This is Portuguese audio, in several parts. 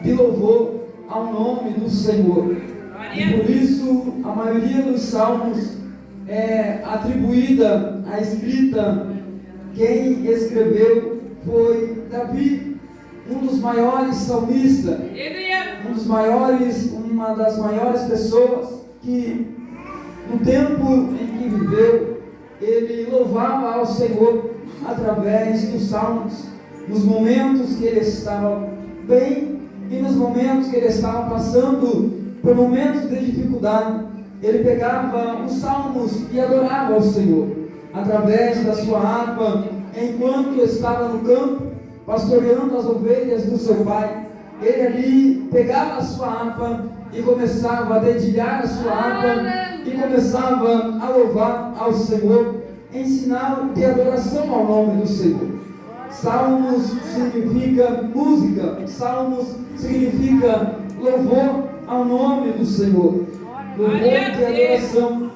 de louvor ao nome do Senhor. E por isso a maioria dos salmos é atribuída à escrita. Quem escreveu foi Davi, um dos maiores salmistas, uma das maiores pessoas que no tempo em que viveu, ele louvava ao Senhor através dos salmos, nos momentos que ele estava bem e nos momentos que ele estava passando por momentos de dificuldade. Ele pegava os salmos e adorava ao Senhor através da sua harpa, enquanto estava no campo pastoreando as ovelhas do seu pai. Ele ali pegava a sua harpa e começava a dedilhar a sua harpa e começava a louvar ao Senhor em sinal de adoração ao nome do Senhor. Salmos significa música, salmos significa louvor ao nome do Senhor, louvor de adoração.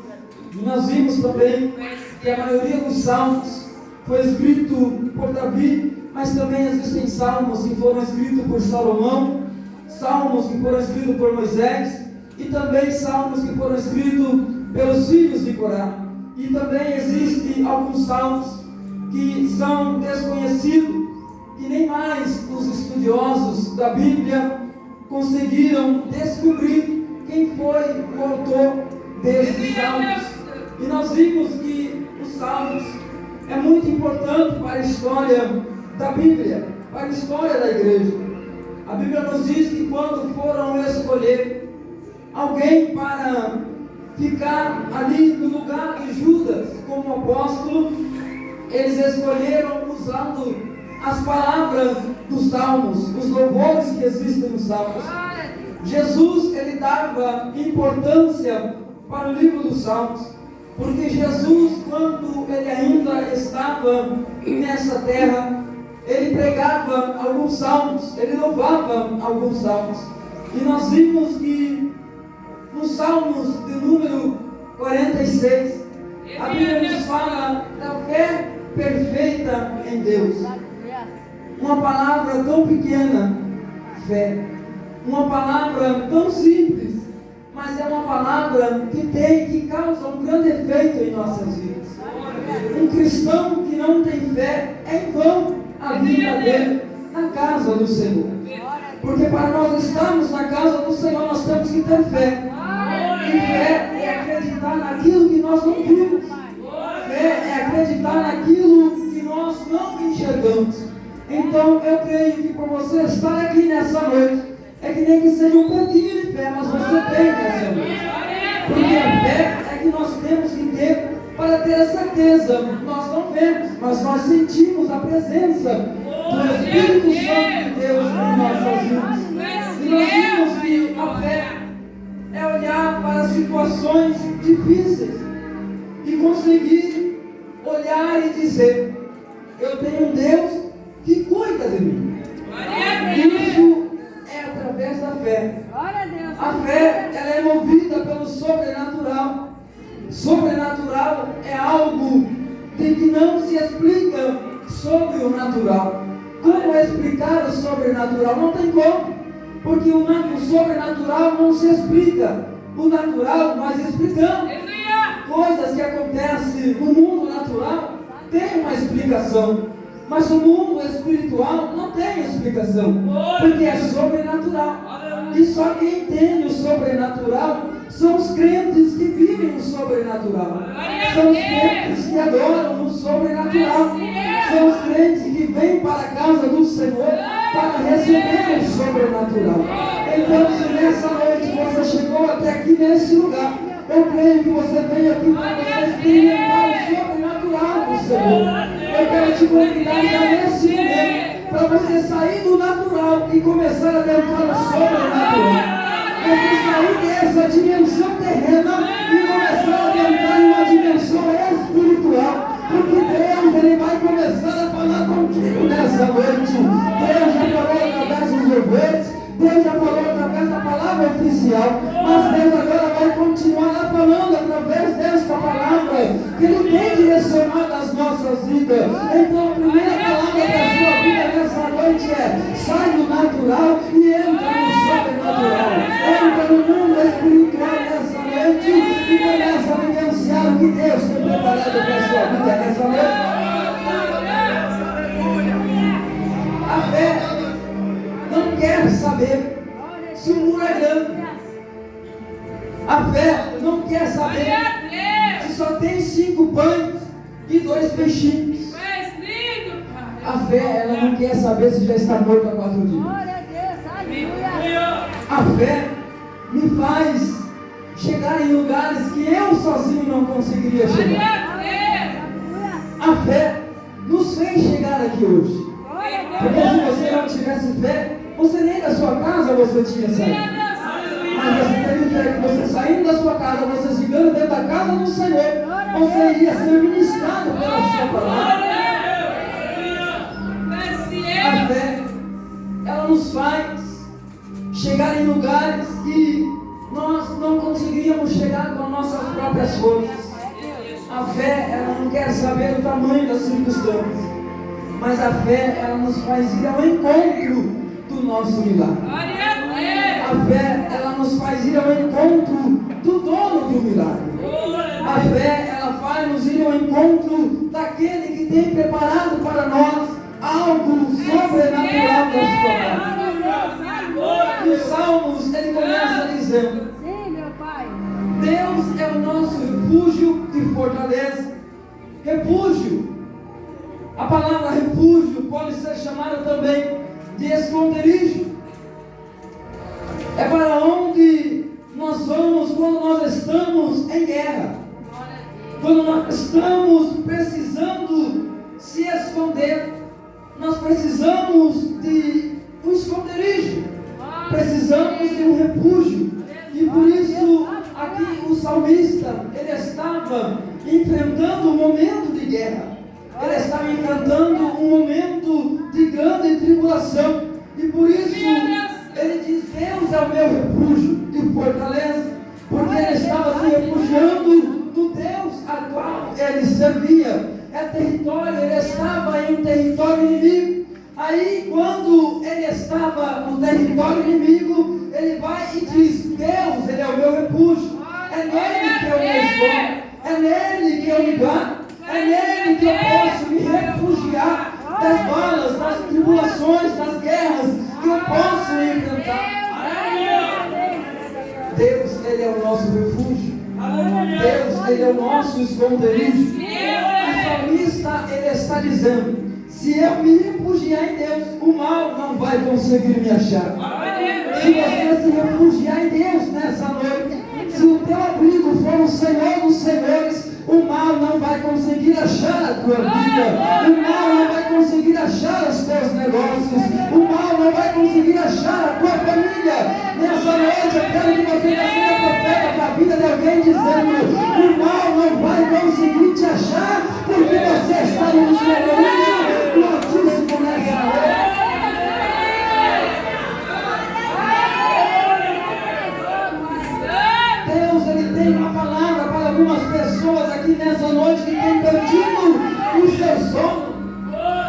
E nós vimos também que a maioria dos salmos foi escrito por Davi, mas também existem salmos que foram escritos por Salomão, salmos que foram escritos por Moisés, e também salmos que foram escritos pelos filhos de Corá. E também existem alguns salmos que são desconhecidos, que nem mais os estudiosos da Bíblia conseguiram descobrir quem foi o autor desses salmos. E nós vimos que os salmos é muito importante para a história da Bíblia, para a história da igreja. A Bíblia nos diz que quando foram escolher alguém para ficar ali no lugar de Judas como apóstolo, eles escolheram usando as palavras dos salmos, os louvores que existem nos salmos. Jesus, ele dava importância para o livro dos salmos, porque Jesus, quando ele ainda estava nessa terra, ele pregava alguns salmos, ele louvava alguns salmos. E nós vimos que nos Salmos de número 46, a Bíblia nos fala da fé perfeita em Deus. Uma palavra tão pequena, fé. Uma palavra tão simples, mas é uma palavra que causa um grande efeito em nossas vidas. Um cristão que não tem fé, é em vão a vida dele na casa do Senhor. Porque para nós estarmos na casa do Senhor, nós temos que ter fé. E fé é acreditar naquilo que nós não vimos. Fé é acreditar naquilo que nós não enxergamos. Então eu creio que por você estar aqui nessa noite, é que nem que seja um pouquinho de fé, mas você tem nessa noite. Porque a fé é que nós temos que ter para ter a certeza. Nós não vemos, mas nós sentimos a presença do Espírito Santo de Deus em nossas vidas. E nós vimos que a fé é olhar para situações difíceis e conseguir olhar e dizer: eu tenho um Deus que cuida de mim. Isso é através da fé. A fé, ela é movida pelo sobrenatural. Sobrenatural é algo de que não se explica sobre o natural. Como explicar o sobrenatural? Não tem como, porque o sobrenatural não se explica. O natural, mas explicando. Coisas que acontecem no mundo natural tem uma explicação, mas o mundo espiritual não tem explicação, porque é sobrenatural. E só quem entende o sobrenatural são os crentes que vivem o sobrenatural, são os crentes que adoram o sobrenatural, são os crentes que vêm para a casa do Senhor para receber o sobrenatural. Então, se nessa noite você chegou até aqui nesse lugar, eu creio que você veio aqui para você experimentar o sobrenatural do Senhor. Eu quero te convidar já nesse momento para você sair do natural e começar a adentrar no sobrenatural. Você sair dessa dimensão terrena e começar a adentrar em uma dimensão espiritual. Porque Deus, Ele vai começar a falar contigo nessa noite. Deus já falou através dos louvores, Deus já falou através da palavra oficial, mas Deus agora vai continuar falando através desta palavra que Ele tem direcionado as nossas vidas. Então a primeira palavra da sua vida nessa noite é: sai do natural e entra no não quer saber se o muro é grande. A fé não quer saber se só tem 5 pães e 2 peixinhos. A fé, ela não quer saber se já está morto há 4 dias. A fé me faz chegar em lugares que eu sozinho não conseguiria chegar. A fé nos fez chegar aqui hoje. Porque se você não tivesse fé, você nem da sua casa você tinha saído. Mas você teve fé que você saindo da sua casa, você chegando dentro da casa do Senhor, você iria ser ministrado pela sua palavra. A fé, ela nos faz chegar em lugares que nós não conseguiríamos chegar com nossas próprias forças. A fé, ela não quer saber o tamanho das circunstâncias, mas a fé, ela nos faz ir ao encontro do nosso milagre. A fé, ela nos faz ir ao encontro do dono do milagre. A fé, ela faz nos ir ao encontro daquele que tem preparado para nós algo sobrenatural da sua parte. E os Salmos, ele começa dizendo: Deus é o nosso refúgio e fortaleza. Refúgio. A palavra refúgio pode ser chamada também de esconderijo. É para onde nós vamos quando nós estamos em guerra. Quando nós estamos precisando se esconder. Nós precisamos de um esconderijo. Precisamos de um refúgio. E por isso, aqui o salmista, ele estava enfrentando um momento de guerra. Ele estava enfrentando um momento de grande tribulação. E por isso, ele diz: Deus é o meu refúgio e fortaleza. Porque ele estava se refugiando do Deus a qual ele servia. É território, ele estava em um território inimigo. Aí, quando ele estava no território inimigo, ele vai e diz: Deus, ele é o meu refúgio. É nele que eu me escondo. É nele que eu me guardo. É nele que eu posso me refugiar das balas, das tribulações, das guerras que eu posso enfrentar. Deus, ele é o nosso refúgio. Deus, ele é o nosso esconderijo. O salmista, ele está dizendo: se eu me refugiar em Deus, o mal não vai conseguir me achar. Se você se refugiar em Deus nessa noite, se o teu abrigo for o Senhor dos Senhores, o mal não vai conseguir achar a tua vida. O mal não vai conseguir achar os teus negócios. O mal não vai conseguir achar a tua família. Nessa noite eu quero que você seja profeta para a vida de alguém, dizendo: o mal não vai conseguir te achar, porque você está no esconderijo do Altíssimo nessa noite. Deus, ele tem uma palavra para algumas pessoas aqui nessa noite que tem perdido o seu sono,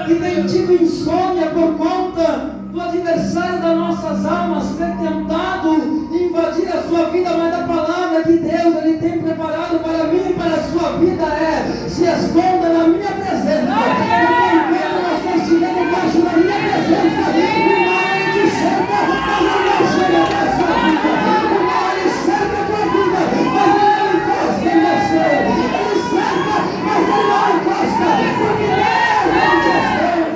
que tem tido insônia por conta do adversário das nossas almas ter tentado invadir a sua vida. Mas a palavra que Deus, ele tem preparado para mim e para a sua vida é: se esconda na minha presença, porque enquanto você estiver debaixo da minha presença, o mal ele te cerca, mas ele não chega até a sua vida. O mal ele cerca a tua vida, mas ele não encosta em você. Ele cerca, mas ele não encosta, porque Deus não te esconde.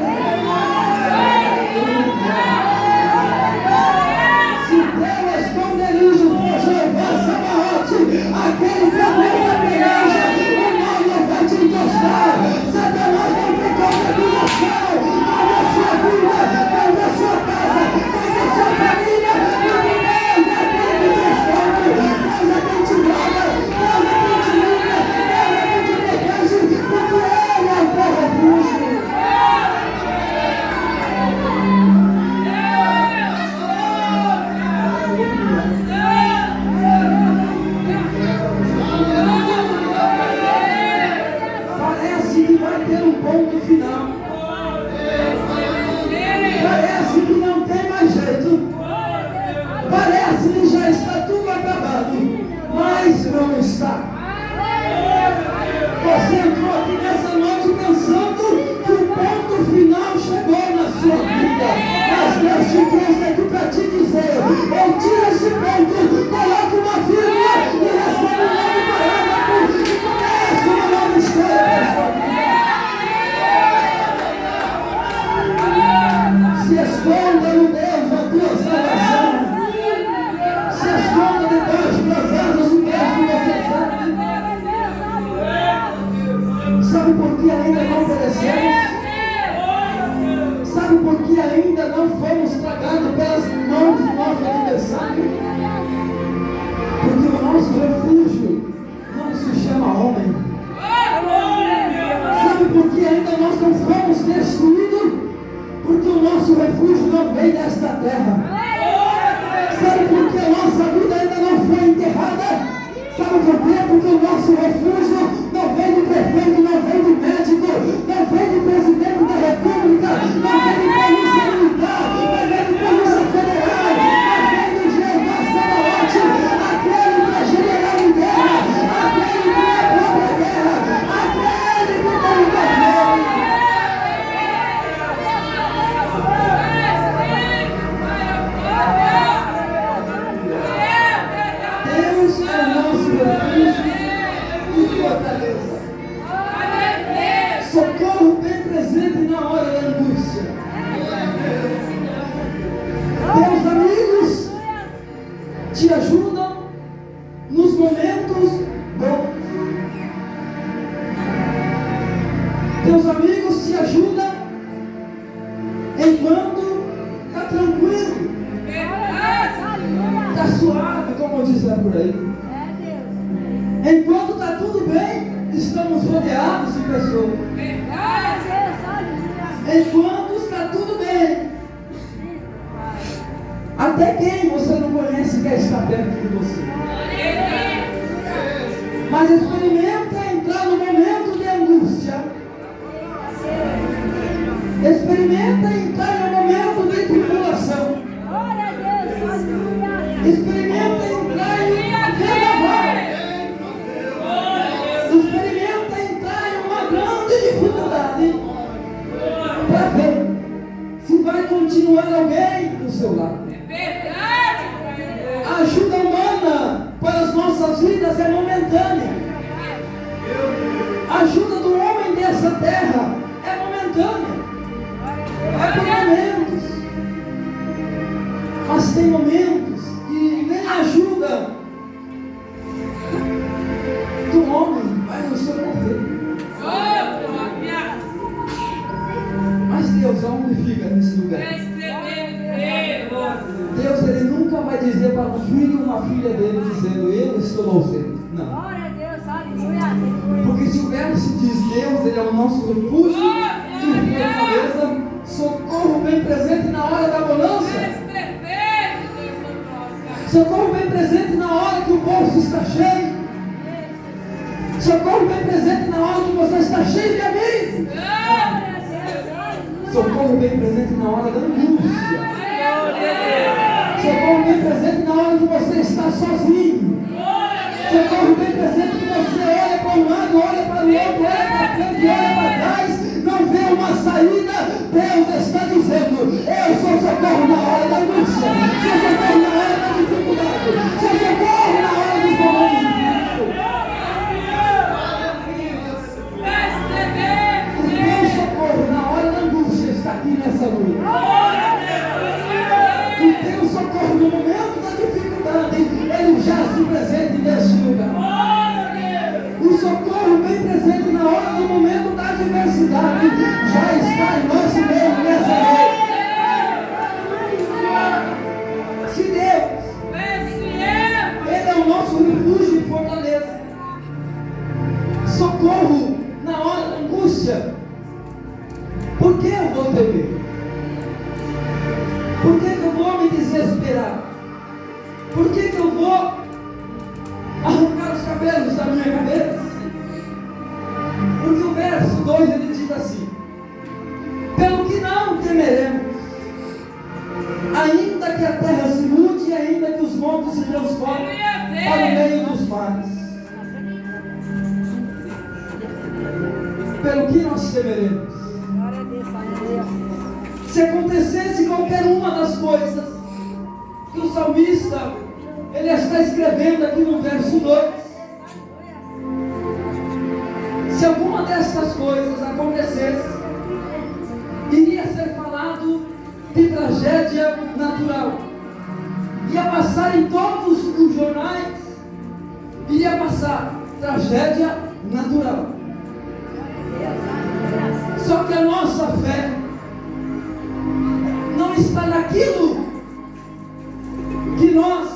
por quê? Porque o nosso refúgio não vem do prefeito, não vem do médico, não vem do presidente da república, não vem de polícia militar, não vem de polícia federal, mas vem do Jeová Sabaote, aquele que é general em guerra, aquele que é a própria guerra, aquele que tem o poder. Deus é o nosso refúgio e fortaleza. Socorro bem presente na hora da angústia. Teus amigos te ajudam nos momentos bons. Teus amigos te ajudam enquanto está tranquilo, está suave, como diz lá por aí. Enquanto está tudo bem, estamos rodeados de pessoas. Enquanto está tudo bem, até quem você não conhece quer estar perto de você. Mas experimenta entrar no momento de angústia. Experimenta entrar no momento de tribulação. Experimenta entrar em uma vendaval. Experimenta entrar em uma grande dificuldade para ver se vai continuar alguém do seu lado. A ajuda humana para as nossas vidas é momentânea. A ajuda do homem dessa terra é momentânea. É por momentos. Mas tem momentos que nem a ajuda do homem vai nos socorrer. Mas Deus, aonde fica nesse lugar? Deus, Ele nunca vai dizer para um filho ou uma filha dele dizendo, eu estou ausente. Não. Porque se o verso diz Deus, Ele é o nosso refúgio e fortaleza, socorro bem presente na hora da bonança. Socorro bem presente na hora que o bolso está cheio. Socorro bem presente na hora que você está cheio de amigos. Socorro bem presente na hora da angústia. Socorro bem presente na hora que você está sozinho. Socorro bem presente que você olha para um lado, olha para o outro, olha para frente, olha para trás, não vê uma saída. Deus está dizendo, eu sou socorro na hora da angústia, sou socorro na hora da dificuldade, sou socorro na hora dos momentos difíceis. O meu socorro na hora da angústia está aqui nessa noite. O teu socorro no momento da dificuldade, ele já se presente neste lugar. O socorro bem presente na hora do momento da adversidade já está em nosso meio nessa noite. Se Deus, Ele é o nosso refúgio e fortaleza, socorro na hora da angústia, por que eu vou temer? Por que eu vou me desesperar? Por que eu vou arrancar os cabelos da minha cabeça? Porque o verso 2 ele diz assim: pelo que não temeremos, ainda que a terra se mude, ainda que os montes se transformem para o meio dos mares. Pelo que nós temeremos? Se acontecesse qualquer uma das coisas que o salmista ele está escrevendo aqui no verso 2, se alguma destas coisas acontecesse, iria ser falado de tragédia natural, ia passar em todos os jornais, iria passar tragédia natural. Só que a nossa fé não está naquilo que nós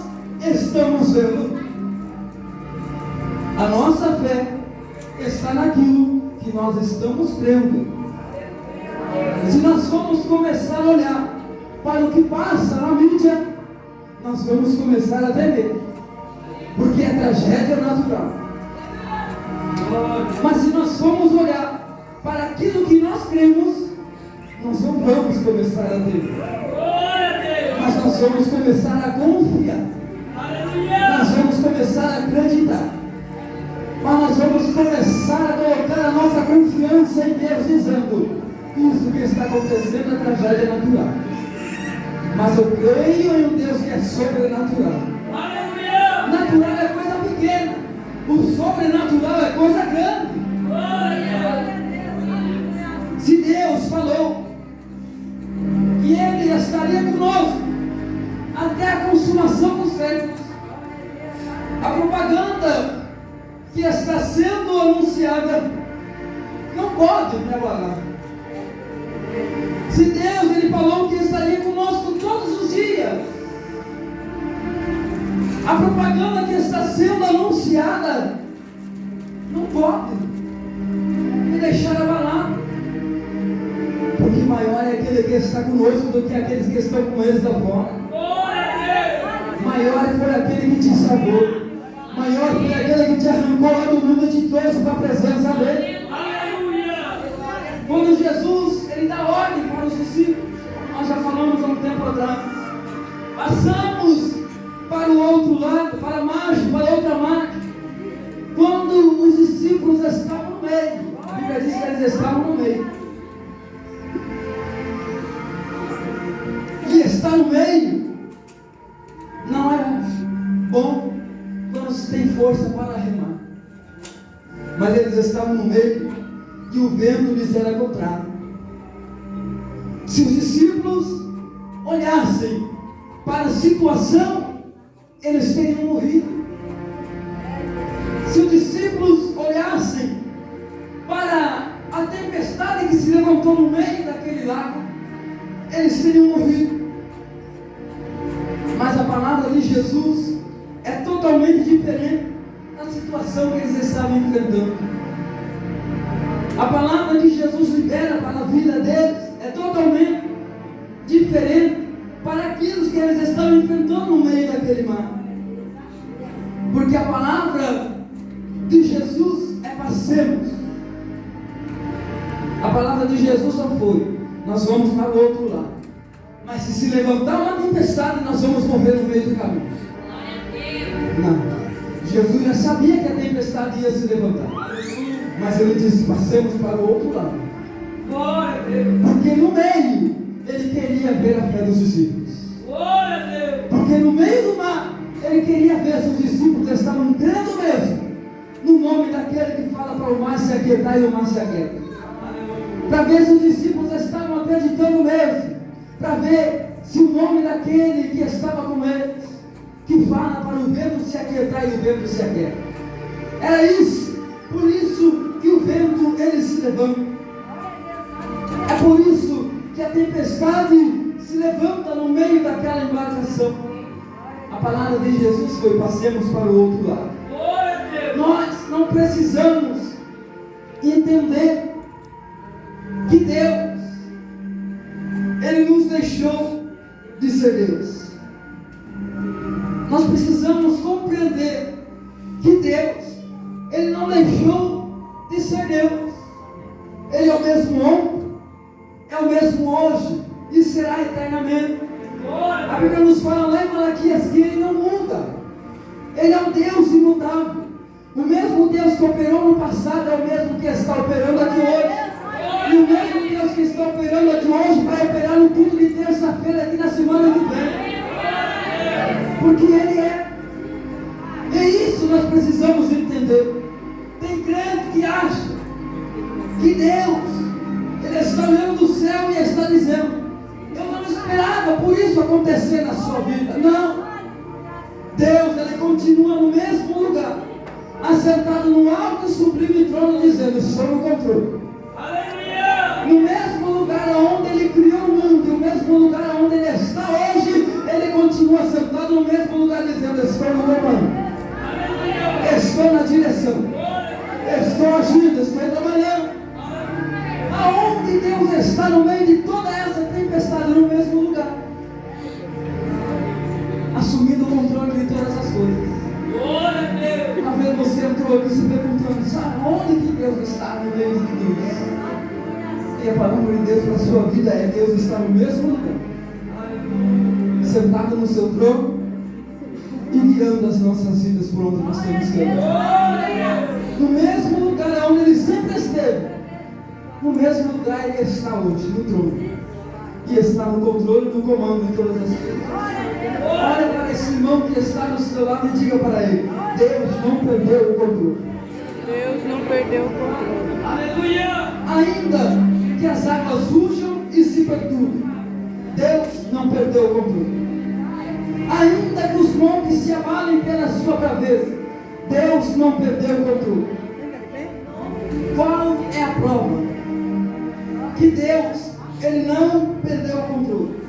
estamos vendo. A nossa fé está naquilo que nós estamos crendo. Se nós formos começar a olhar para o que passa na mídia, nós vamos começar a temer. porque é tragédia natural. Mas se nós formos olhar para aquilo que nós cremos, nós não vamos começar a ter, mas nós vamos começar a confiar, nós vamos começar a acreditar, mas nós vamos começar a colocar a nossa confiança em Deus, dizendo: isso que está acontecendo é tragédia natural, mas eu creio em um Deus que é sobrenatural. Natural é coisa pequena, o sobrenatural é coisa grande. Se Deus falou que Ele estaria conosco até a consumação dos séculos, a propaganda que está sendo anunciada não pode me abalar. Se Deus Ele falou que estaria conosco todos os dias, a propaganda que está sendo anunciada não pode me deixar abalar, porque maior é aquele que está conosco do que aqueles que estão com eles lá fora. Maior foi aquele que te salvou, maior foi aquele que te arrancou lá do mundo e te trouxe para a presença dele. Quando Jesus Ele dá ordem para os discípulos, nós já falamos há um tempo atrás, passamos para o outro lado, para a margem, para a outra margem, quando os discípulos estavam no meio. A Bíblia diz que eles estavam no meio, e estar no meio não é bom quando se tem força para remar, mas eles estavam no meio e o vento lhes era contrário. Se os discípulos olhassem para a situação, eles teriam morrido. Se os discípulos olhassem para a tempestade que se levantou no meio daquele lago, eles teriam morrido. Mas a palavra de Jesus é totalmente diferente da situação que eles estavam enfrentando. A palavra que Jesus libera para a vida deles é totalmente diferente para aqueles que eles estão enfrentando no meio daquele mar. Porque a palavra de Jesus é passemos. A palavra de Jesus não foi: nós vamos para o outro lado. Mas se levantar uma tempestade, nós vamos morrer no meio do caminho. Não. Jesus já sabia que a tempestade ia se levantar, mas Ele disse: passemos para o outro lado. Porque no meio Ele queria ver a fé dos discípulos. Porque no meio do mar Ele queria ver se os discípulos estavam crendo mesmo no nome daquele que fala para o mar se aquietar e o mar se aquieta. Para ver se os discípulos estavam acreditando mesmo, para ver se o nome daquele que estava com eles, que fala para o vento se aquietar e o vento se aquieta. Era isso. Por isso que o vento ele se levanta. É por isso que a tempestade se levanta no meio daquela embarcação. A palavra de Jesus foi: passemos para o outro lado. Nós não precisamos entender que Deus Ele nos deixou de ser Deus. Nós precisamos compreender que Deus Ele não deixou de ser Deus. Ele é o mesmo ontem, é o mesmo hoje e será eternamente. A Bíblia nos fala lá em Malaquias que Ele não muda. Ele é um Deus imutável. O mesmo Deus que operou no passado é o mesmo que está operando aqui hoje. E o mesmo Deus que está operando aqui hoje vai operar no culto de terça-feira aqui na semana que vem. Porque Ele é. E isso nós precisamos entender. Tem crente que acha que Deus Ele está olhando do céu e está dizendo: eu não esperava por isso acontecer na sua vida. Não. Deus Ele continua no mesmo lugar, assentado no alto e sublime trono, dizendo: estou no controle. No mesmo lugar onde Ele criou o mundo, e o mesmo lugar onde Ele está hoje, Ele continua sentado no mesmo lugar, dizendo: estou no comando, estou na direção, estou agindo, estou trabalhando. Aonde Deus está no meio de toda essa tempestade? No mesmo lugar, assumindo o controle de todas as coisas. Talvez você entrou aqui se perguntando, sabe onde que Deus está no meio de tudo isso? E a palavra de Deus para a sua vida é: Deus está no mesmo lugar, sentado no seu trono e guiando as nossas vidas por onde nós temos que andar. No mesmo lugar onde Ele sempre esteve, no mesmo lugar Ele está hoje, no trono, e está no controle e no comando de todas as coisas. Olha para esse irmão que está do seu lado e diga para ele: Deus não perdeu o controle. Deus não perdeu o controle. Aleluia! Ainda que as águas rujam e se perturbem, Deus não perdeu o controle. Ainda que os montes se abalem pela sua braveza, Deus não perdeu o controle. Qual é a prova que Deus, Ele não perdeu o controle?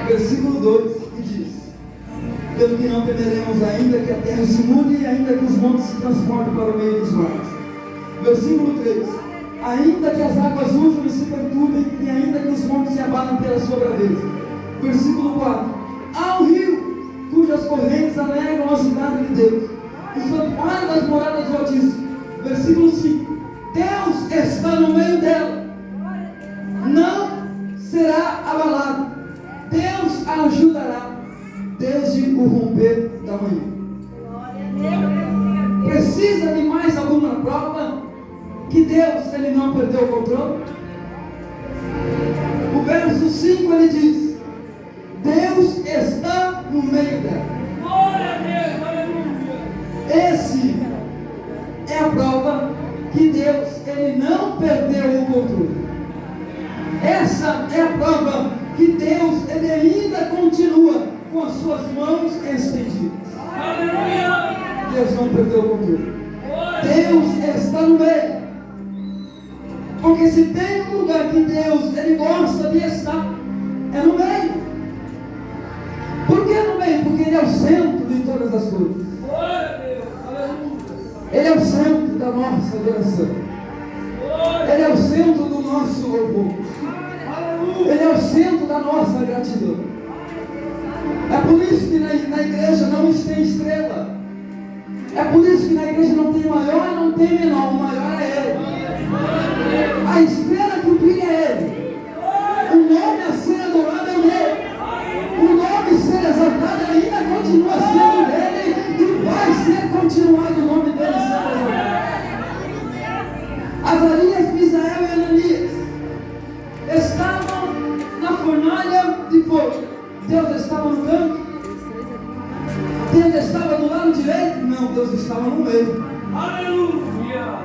Versículo 2 que diz: pelo que não temeremos, ainda que a terra se mude e ainda que os montes se transportem para o meio dos mares. Versículo 3: ainda que as águas rujam e se perturbem e ainda que os montes se abalem pela sua braveza. Versículo 4: há um rio cujas correntes alegram a cidade de Deus, o santuário das moradas do Altíssimo. Versículo 5: Deus está no meio dela, não será abalado. Deus a ajudará desde o romper da manhã. Precisa de mais alguma prova que Deus, Ele não perdeu o controle? O verso 5 ele diz: Deus está no meio dela. Glória a Deus, aleluia. Esse é a prova que Deus, Ele não perdeu o controle. Essa é a prova que Deus, Ele ainda continua com as suas mãos estendidas. Aleluia. Deus não perdeu o controle. Deus está no meio. Porque se tem um lugar que Deus, Ele gosta de estar, é no meio. Por que no meio? Porque Ele é o centro de todas as coisas. Ele é o centro da nossa adoração. Ele é o centro do nosso louvor. Ele é o centro da nossa gratidão. É por isso que na igreja não tem estrela. É por isso que na igreja não tem maior e não tem menor. O maior é Ele. A estrela que brilha é Ele. O nome a ser adorado é Ele. O nome a ser exaltado ainda continua sendo dele e vai ser continuado o nome dele sendo exaltado. Azarias, Misael e Ananias estavam na fornalha de fogo. Deus estava no canto? Deus estava do lado direito? Não, Deus estava no meio. Aleluia!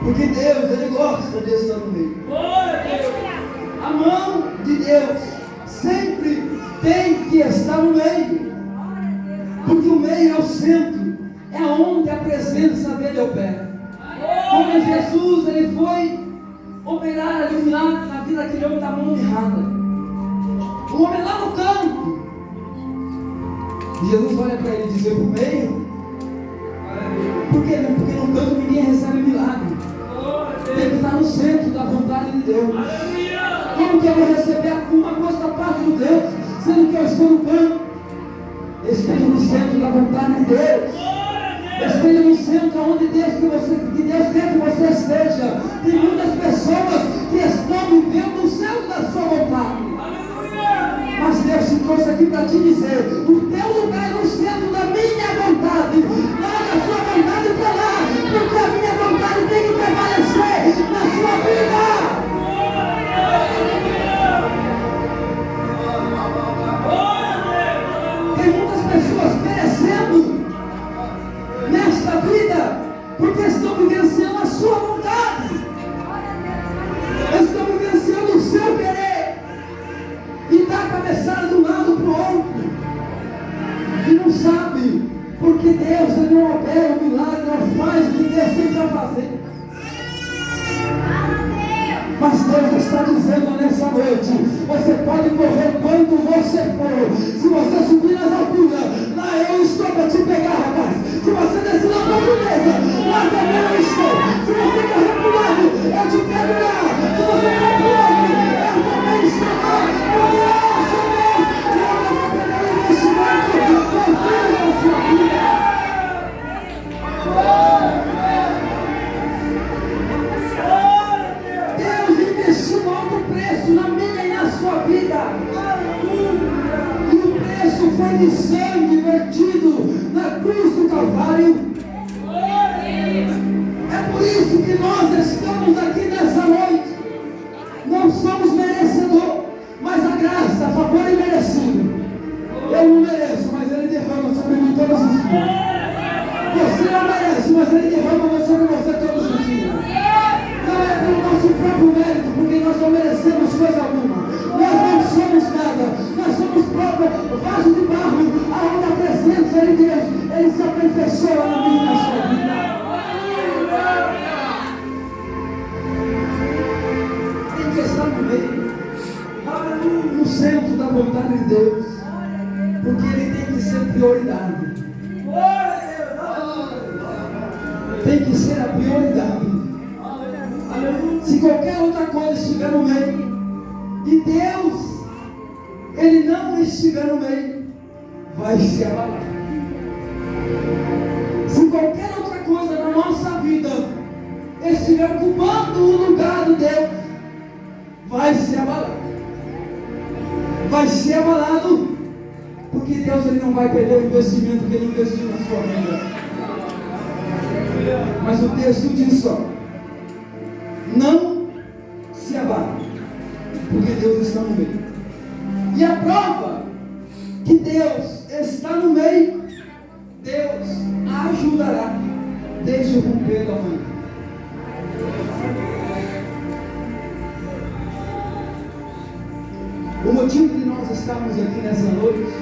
Porque Deus, Ele gosta de estar no meio. A mão de Deus sempre tem que estar no meio. Porque o meio é o centro, é onde a presença dele opera. Quando Jesus, Ele foi operar ali um milagre na vida daquele homem da mão errada. O homem lá no canto. Jesus olha para ele e diz: por meio? Por quê? Porque no canto ninguém recebe milagre. Tem que estar no centro da vontade de Deus. Como que eu vou receber alguma coisa da parte de Deus, sendo que eu estou no canto? Esteja no centro da vontade de Deus. Esteja no centro onde Deus quer que você esteja. Tem muitas pessoas que estão vivendo no centro da sua vontade. Mas Deus te trouxe aqui para te dizer: o teu lugar é no centro da minha vontade. Larga a sua vontade para lá, porque a minha vontade tem que prevalecer na sua vida. Tem muitas pessoas perecendo nesta vida porque estão vivenciando a sua vontade, estão vivenciando o seu querer e dá a cabeçada de um lado para o outro e não sabe, porque Deus Ele não opera o milagre, não faz o que Deus tem para fazer. Mas Deus está dizendo nessa noite: você pode correr quanto você for. Se você subir nas alturas, lá eu estou para te pegar, rapaz. Se você descer na profundeza, lá também eu estou. Se você correr para o lado, eu te pego lá. Se você for para o outro, eu também estou lá. Porque eu sou Deus, eu não vou pegar o investimento. Confia na sua vida. foi de sangue vertido na cruz do Calvário. É por isso que nós estamos aqui nessa noite. Não somos merecedores, mas a graça, a favor e merecido. Eu não mereço, mas Ele derrama sobre mim todos os dias. Você não merece, mas Ele derrama sobre você todos os dias. Não é pelo nosso próprio mérito, porque nós não merecemos coisa alguma. Nós não somos nada. Nós somos próprio vaso de barro, aonde a presença de Deus, Ele se aperfeiçoa na minha e na sua vida. Tem que estar no meio, no centro da vontade de Deus, porque Ele tem que ser prioridade. Tem que ser a prioridade. Se qualquer outra coisa estiver no meio e Deus, Ele não estiver no meio, vai se abalar. Se qualquer outra coisa na nossa vida estiver ocupando o lugar de Deus, vai se abalar. Vai ser abalado, porque Deus, Ele não vai perder o investimento que Ele investiu na sua vida. Mas o texto diz só: não se abale, porque Deus está no meio. E a prova que Deus está no meio, Deus ajudará desde o romper da manhã. O motivo de nós estarmos aqui nessa noite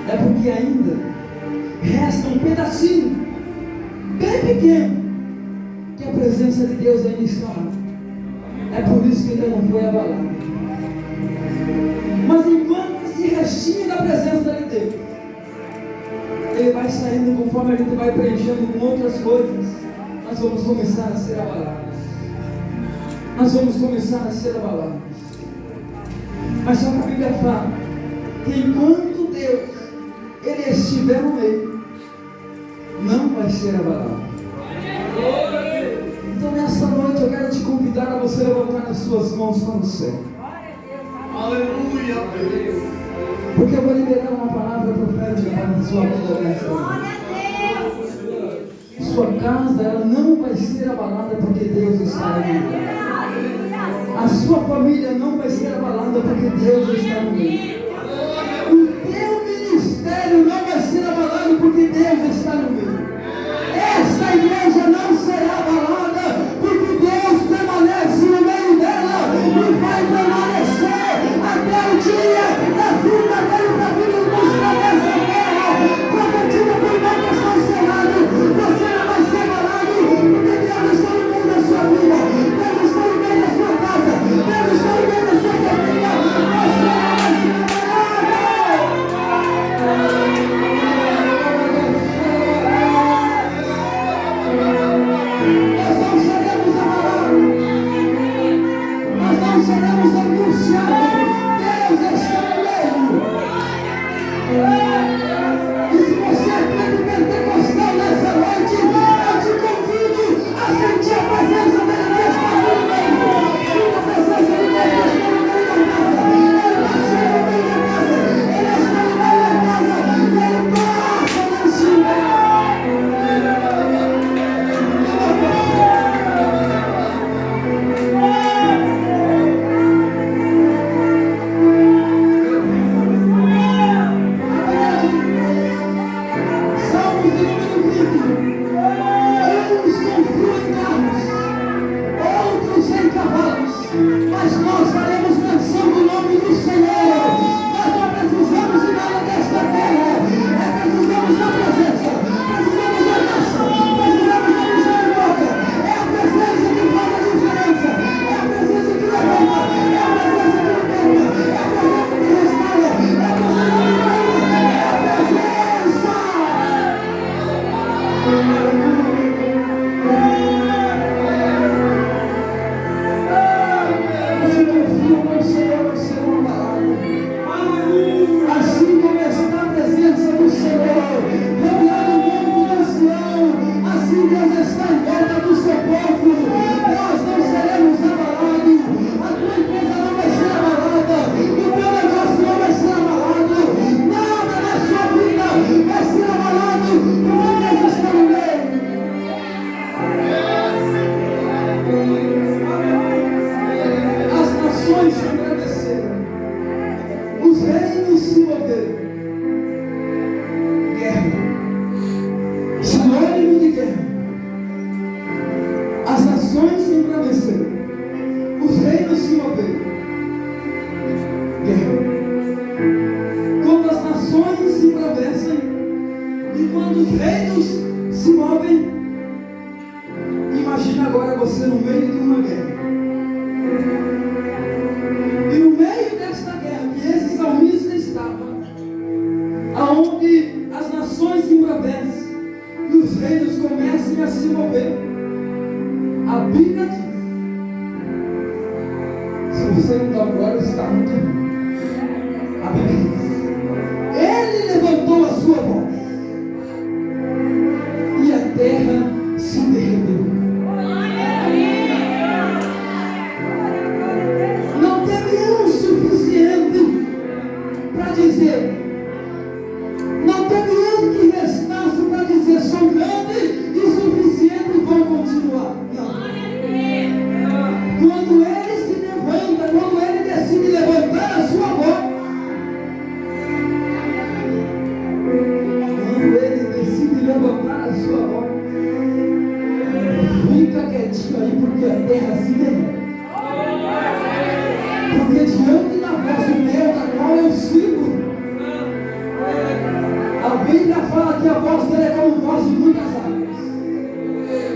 é porque ainda resta um pedacinho bem pequeno que a presença de Deus ainda está lá. É por isso que ele não foi abalado. Mas enquanto esse restinho da presença de Deus, ele vai saindo conforme a gente vai preenchendo com outras coisas, nós vamos começar a ser abalados. Nós vamos começar a ser abalados. Mas só que a Bíblia fala que enquanto Deus, Ele estiver no meio, não vai ser abalado. Então nessa noite eu quero te convidar a você levantar as suas mãos para o céu. Aleluia. Porque eu vou liberar uma palavra profética para a sua vida nesta noite. Sua casa, ela não vai ser abalada porque Deus está no lugar. A sua família não vai ser abalada porque Deus está no meio. O teu ministério não vai ser abalado porque Deus está no meio. Esta igreja não será abalada porque Deus permanece no meio dela e vai permanecer até o dia da vinda dele para vir em busca dessa terra prometida por mim que está encerrado. Você não vai ser abalado porque Deus está no meio da sua vida, Deus está no meio da sua casa, Deus está no meio da sua família. Você não vai ser abalado. Os reinos se moveram. Guerra. Sinônimo de guerra. As nações se embraveceram. Os reinos se moveram. Guerra. Quando as nações se embravecem e quando os reinos se movem, imagina agora você no meio de uma guerra. E no meio desta guerra que esse salmista estava, aonde as nações se embravecem e os reinos começam a se mover, a Bíblia diz, se você não dá glória, está muito ruim. A Bíblia diz, ele levantou a sua voz e a terra se derreteu. Não teve um suficiente para dizer, não teve um que restasse para dizer, sou grande e suficiente e vou continuar. Não. Quando ele se levanta, quando ele decide levantar a sua voz, levantar a sua voz, fica quietinho aí, porque a terra se derrete. Porque diante da voz de Deus, a qual eu sigo, a Bíblia fala que a voz dele é como voz de muitas águas.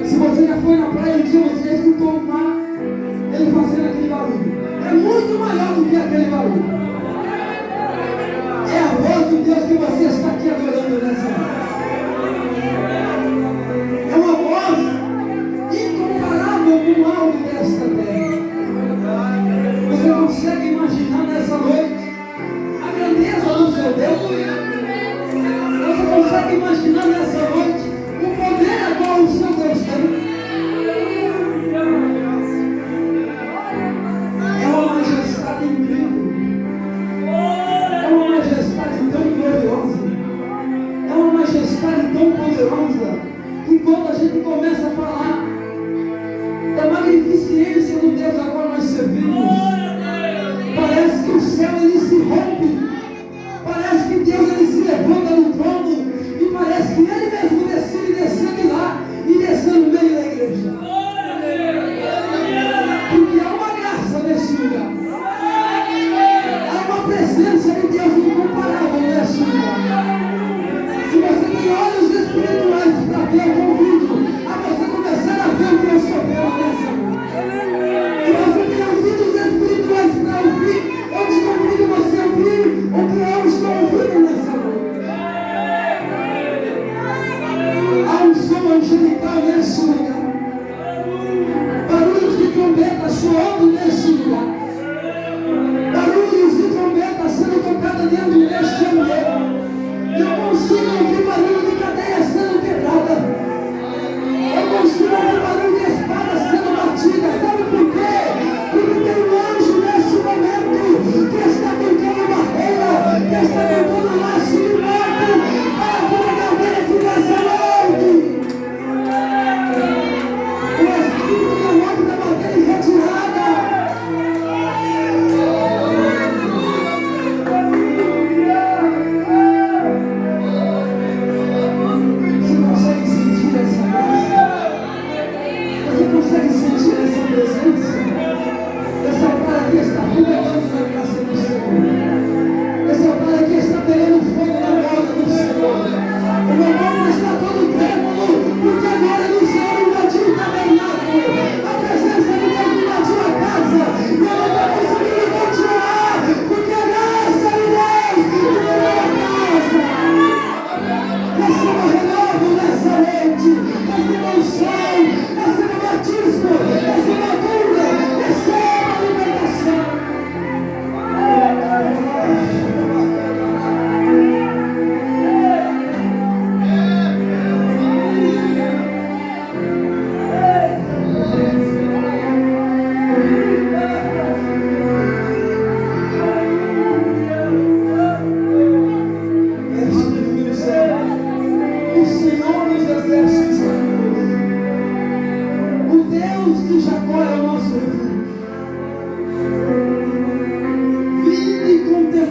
Se você já foi na praia um dia, você já escutou o mar, ele fazendo aquele barulho. É muito maior do que aquele barulho. É a voz de Deus que você está aqui adorando nessa hora. Com algo desta terra. Você consegue imaginar nessa noite a grandeza do seu Deus? Você consegue imaginar nessa noite o poder a qual o seu Deus tem? É uma majestade incrível. É uma majestade tão gloriosa. É uma majestade tão poderosa que quando a gente começa a falar da magnificência do Deus a qual nós servimos, parece que o céu ele se rompe, parece que Deus ele se levanta no trono e parece que ele mesmo decide descer de lá e descer no meio da igreja, porque há uma graça nesse lugar, há uma presença de Deus incomparável nesse lugar. Se você tem olhos espirituais para ver, eu convido a você começar a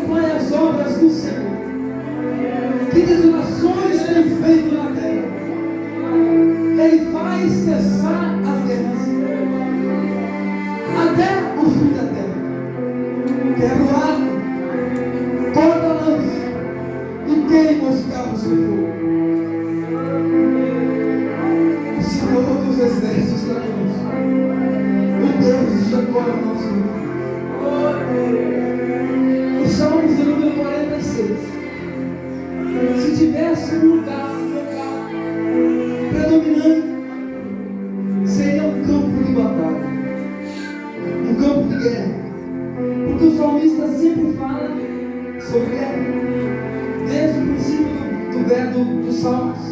contemplai as obras do Senhor, que desolações tem feito na terra. Ele faz cessar as guerras até o fim da terra. Quebra o arco, corta a lança e queima os carros de fogo. O Senhor dos exércitos está conosco. O Deus de Jacó é o nosso Deus. O Salmos do número 46. Se tivesse um lugar predominante, seria um campo de batalha, um campo de guerra, porque o salmista sempre fala sobre guerra, desde o princípio do verbo dos Salmos.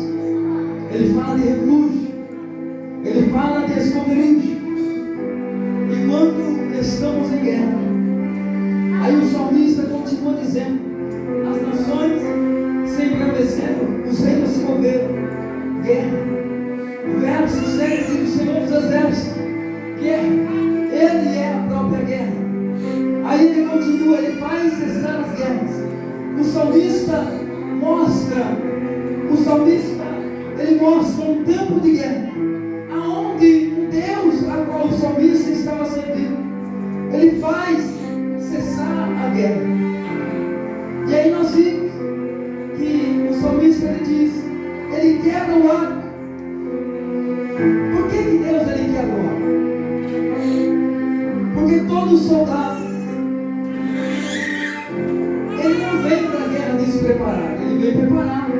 Ele fala de refúgio, ele fala de esconderijo, e quando estamos em guerra, aí o salmista continua dizendo: as nações se embraveceram, os reinos se moveram, guerra. O verso 7 diz: o Senhor dos exércitos, guerra, Ele é a própria guerra. Aí ele continua, ele faz cessar as guerras. O salmista ele mostra um tempo de guerra, aonde o Deus a qual o salmista estava servindo, ele faz cessar a guerra. E aí nós vimos que o salmista ele diz, ele quebra o arco. Por que Deus ele quebra o arco? Porque todo soldado ele não vem para a guerra despreparado, ele vem preparado.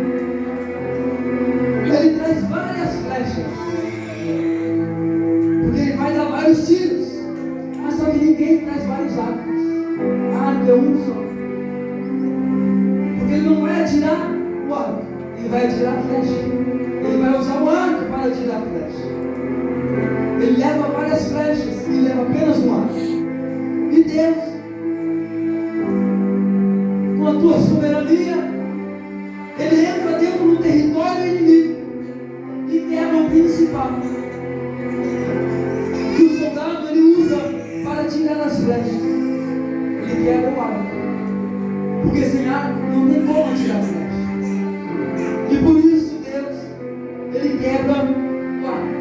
Ele traz várias flechas, porque ele vai dar vários tiros, mas só que ninguém traz vários arcos. Arco é um só, porque ele não vai atirar o arco, ele vai atirar a flecha. Ele vai usar o arco para atirar a flecha. Ele leva várias flechas e leva apenas um arco. E Deus, com a tua soberania, Ele entra dentro do território inimigo e quebra o principal, que o soldado ele usa para tirar as flechas. Ele quebra o arco, porque sem arco não tem como tirar a flecha. E por isso Deus ele quebra o arco,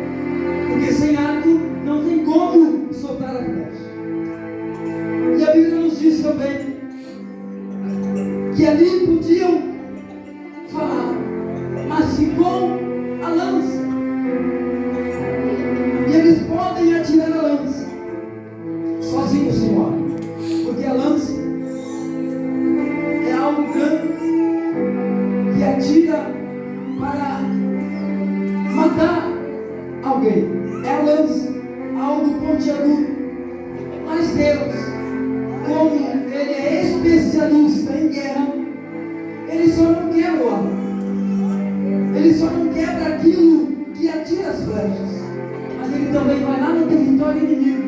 porque sem arco não tem como soltar a flecha. E a Bíblia nos diz também que ali podiam falar, mas ficou a lança, e eles podem atirar a lança sozinhos sem o arco, porque a lança é algo grande que atira para matar alguém. É a lança, algo pontiagudo. Mas Deus, como Ele é especialista em guerra, Ele só não quebra o arco, Ele só não quebra aquilo que atira as flechas, mas Ele também vai lá no território inimigo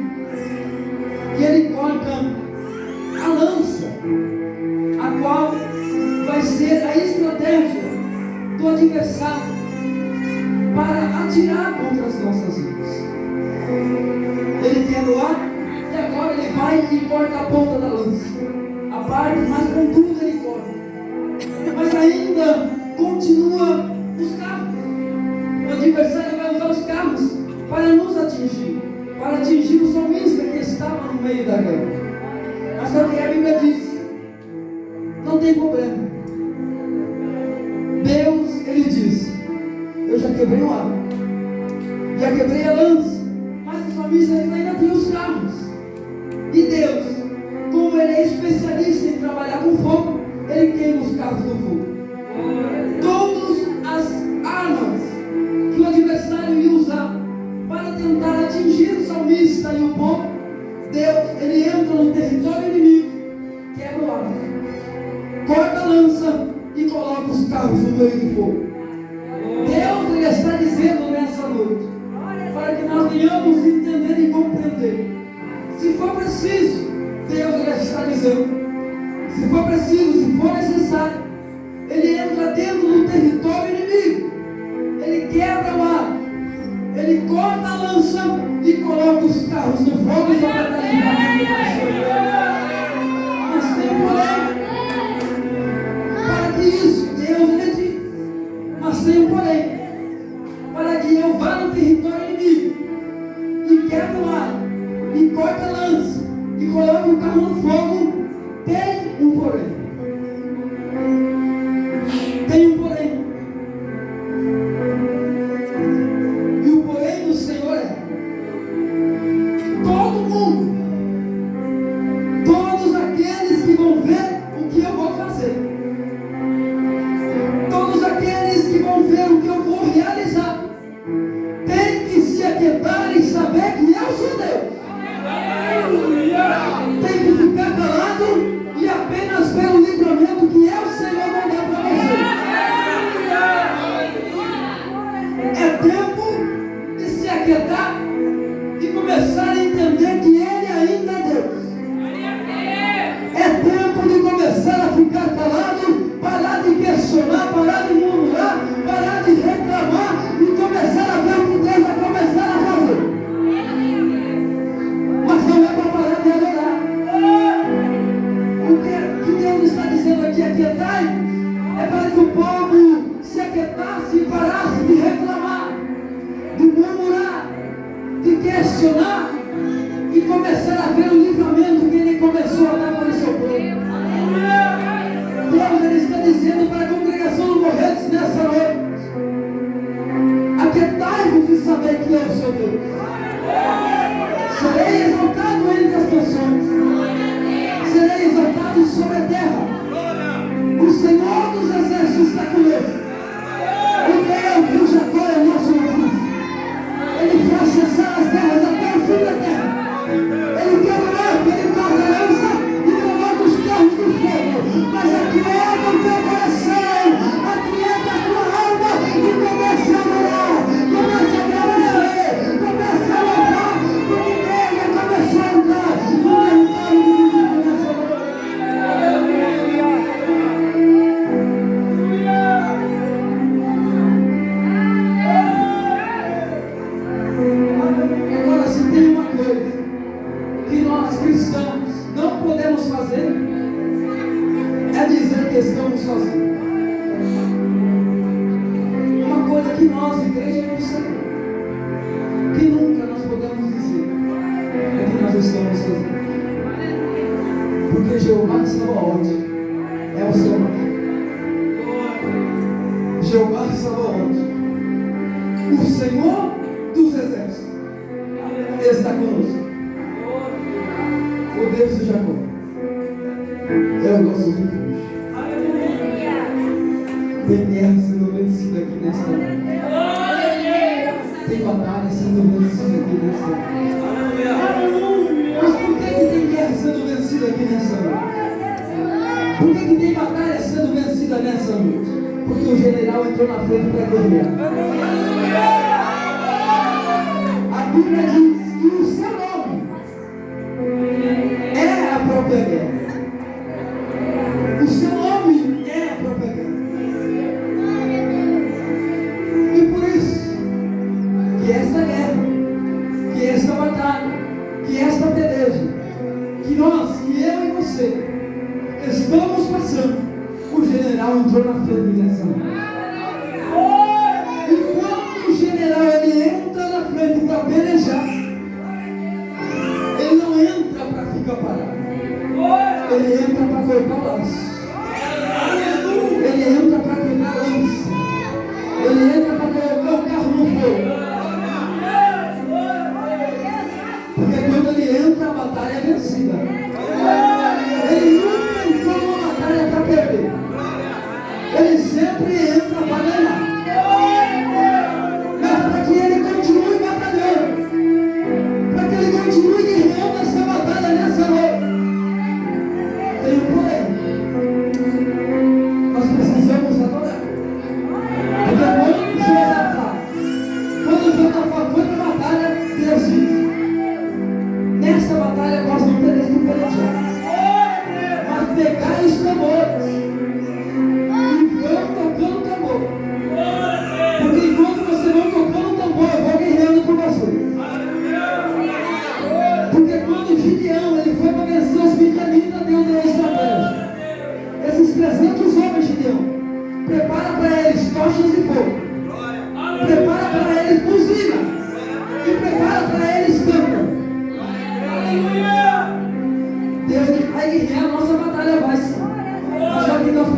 e Ele corta a lança, a qual vai ser a estratégia do adversário para atirar contra as nossas vidas. Ele quebra o arco e agora ele vai e corta a ponta da lança, a parte mais pontuda ele corta, mas ainda continua os carros. O adversário vai usar os carros para nos atingir, para atingir o salmista que estava no meio da guerra. Mas só que a Bíblia diz, não tem problema. Deus, Ele diz, eu já quebrei o arco, já quebrei a lança, mas os salmistas ainda têm os carros. E Deus, como Ele é especialista em trabalhar com fogo, Ele queima os carros do fogo. Todas as armas que o adversário ia usar para tentar atingir o salmista e o povo, Deus, Ele entra no território inimigo, quebra o arco, corta a lança e coloca os carros no meio do fogo. Deus, Ele está dizendo nessa noite, para que nós venhamos entender e compreender. Se for preciso, Deus, Ele está dizendo, se for preciso, se for necessário, Ele entra dentro do território inimigo, Ele quebra o arco, Ele corta a lança e coloca os carros no fogo e vai dar. Mas tem porém, aquietai-vos, é para que o povo se aquietasse e parasse de reclamar, de murmurar, de questionar e começar a ver o livramento que Ele começou a dar para o seu povo. Deus, Ele está dizendo para a congregação do Corretos nessa noite: aquietai-vos e sabei que eu sou Deus. Serei exaltado entre as nações, serei exaltado sobre a terra. O Senhor dos exércitos está conosco. O Deus de Jacó é o nosso refúgio. Ele faz cessar as guerras até o fim da terra. Ele quebra o arco, ele corta a lança e coloca os carros do fogo. Mas aquieta o teu coração, aquieta a tua alma e comece a adorar, comece a agradecer, comece a louvar, porque Ele começou a entrar no território do mundo nessa noite. Agora, se tem uma coisa que nós cristãos não podemos fazer, é dizer que estamos sozinhos. Uma coisa que nós, igreja do Senhor, que nunca nós podemos dizer, é que nós estamos sozinhos. Porque Jeová Sabaoth é o seu nome. Jeová Sabaoth, o Senhor dos exércitos, está conosco. O Deus de Jacó é o nosso refúgio. Tem guerra sendo vencida aqui nesta noite. Tem batalha sendo vencida aqui nesta noite. Mas por que tem guerra sendo vencida aqui nesta noite? Por que tem batalha sendo vencida nessa noite? Porque o general entrou na frente para guerrear. A Bíblia diz que o seu nome é a própria guerra. O seu nome é a própria guerra. E por isso que essa guerra, que esta batalha, que esta peleja, que nós, que eu e você estamos passando, o general entrou na frente dessa noite. E quando o general ele entra na frente para pelejar, ele não entra para ficar parado. Ele entra para cortar o laço. Ele entra para quebrar a lança. Ele entra para colocar o carro no fogo. Porque quando ele entra, a batalha é vencida. Ele nunca entrou numa batalha para perder. Ele sempre entra para ganhar. Mas para que ele continue batalhando, para que ele continue guerreando essa batalha nessa noite, tem um poder. Nós precisamos adorar. Porque quando Josafá foi para a batalha, Deus disse: nessa batalha nós não teremos que pelejar, mas pegar os tambores e vão tocando tambor. Porque enquanto você não tocou no tambor, eu vou guerreando por você. Porque quando Gideão ele foi para vencer os midianitas, Deus deu a estratégia. Esses 300 homens, Gideão, prepara para eles tochas e fogo, prepara para eles buzina e prepara para eles câmara. Deus vai guerrear, a nossa batalha vai sim. Só que nós